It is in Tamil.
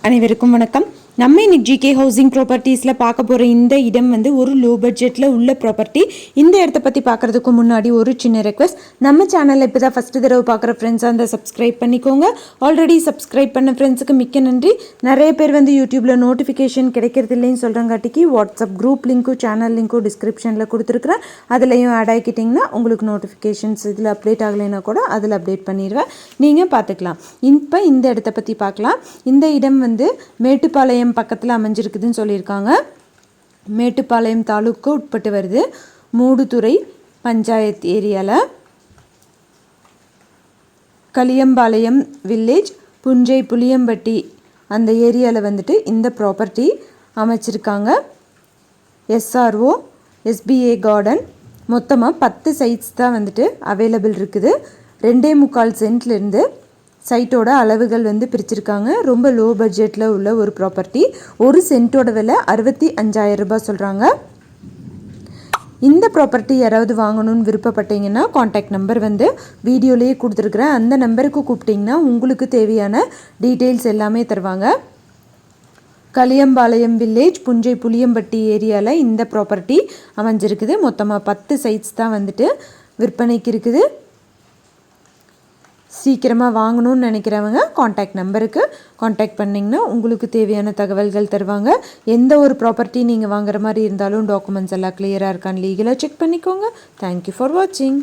அனைவருக்கும் வணக்கம். நம்ம இன்னைக்கு ஜிகே ஹவுசிங் ப்ராப்பர்ட்டிஸில் பார்க்க போகிற இந்த இடம் வந்து ஒரு லோ பட்ஜெட்டில் உள்ள ப்ராப்பர்ட்டி. இந்த இடத்த பற்றி பார்க்குறதுக்கு முன்னாடி ஒரு சின்ன ரெக்வஸ்ட், நம்ம சேனலில் இப்போ தான் ஃபஸ்ட்டு தடவை பார்க்குற ஃப்ரெண்ட்ஸாக அந்த சப்ஸ்கிரைப் பண்ணிக்கோங்க. ஆல்ரெடி சப்ஸ்கிரைப் பண்ண ஃப்ரெண்ட்ஸுக்கு மிக்க நன்றி. நிறைய பேர் வந்து யூடியூப்பில் நோட்டிஃபிகேஷன் கிடைக்கிறது இல்லைன்னு சொல்கிறங்காட்டிக்கு வாட்ஸ்அப் குரூப் லிங்க்கும் சேனல் லிங்க்கும் டிஸ்கிரிப்ஷனில் கொடுத்துருக்குறேன். அதுலேயும் ஆட் ஆகிக்கிட்டிங்கன்னா உங்களுக்கு நோட்டிஃபிகேஷன்ஸ் இதில் அப்டேட் ஆகலைன்னா கூட அதில் அப்டேட் பண்ணிடுவேன், நீங்கள் பார்த்துக்கலாம். இப்போ இந்த இடத்த பற்றி பார்க்கலாம். இந்த இடம் வந்து மேட்டுப்பாளையம் பக்கத்தில் அமைஞ்சிருக்குதுன்னு சொல்லியிருக்காங்க. மேட்டுப்பாளையம் தாலுக்கு உட்பட்டு வருது. மூடுதுறை பஞ்சாயத்து ஏரியாவில் களியம்பாளையம் வில்லேஜ் புஞ்சை புளியம்பட்டி அந்த ஏரியாவில் வந்துட்டு இந்த ப்ராப்பர்ட்டி அமைச்சிருக்காங்க. எஸ்ஆர்ஓ எஸ்பிஏ கார்டன் மொத்தமாக 10 சைட்ஸ் தான் வந்துட்டு அவைலபிள் இருக்குது. 2.25 சென்ட்லேருந்து சைட்டோட அளவுகள் வந்து பிரிச்சிருக்காங்க. ரொம்ப லோ பட்ஜெட்டில் உள்ள ஒரு ப்ராப்பர்ட்டி. ஒரு சென்ட்டோட விலை 65,000 ரூபாய் சொல்கிறாங்க. இந்த ப்ராப்பர்ட்டி யாராவது வாங்கணும்னு விருப்பப்பட்டீங்கன்னா காண்டாக்ட் நம்பர் வந்து வீடியோலேயே கொடுத்துருக்குறேன். அந்த நம்பருக்கு கூப்பிட்டிங்கன்னா உங்களுக்கு தேவையான டீட்டெயில்ஸ் எல்லாமே தருவாங்க. களியம்பாளையம் வில்லேஜ் புஞ்சை புளியம்பட்டி ஏரியாவில் இந்த ப்ராப்பர்ட்டி அமைஞ்சிருக்குது. மொத்தமாக 10 சைட்ஸ் தான் வந்துட்டு விற்பனைக்கு இருக்குது. சீக்கிரமாக வாங்கணும்னு நினைக்கிறவங்க காண்டாக்ட் நம்பருக்கு காண்டாக்ட் பண்ணிங்கன்னா உங்களுக்கு தேவையான தகவல்கள் தருவாங்க. எந்த ஒரு ப்ராப்பர்ட்டி நீங்கள் வாங்குற மாதிரி இருந்தாலும் டாக்குமெண்ட்ஸ் எல்லாம் கிளியராக இருக்கான்னு லீகலாக செக் பண்ணிக்கோங்க. தேங்க்யூ ஃபார் வாட்சிங்.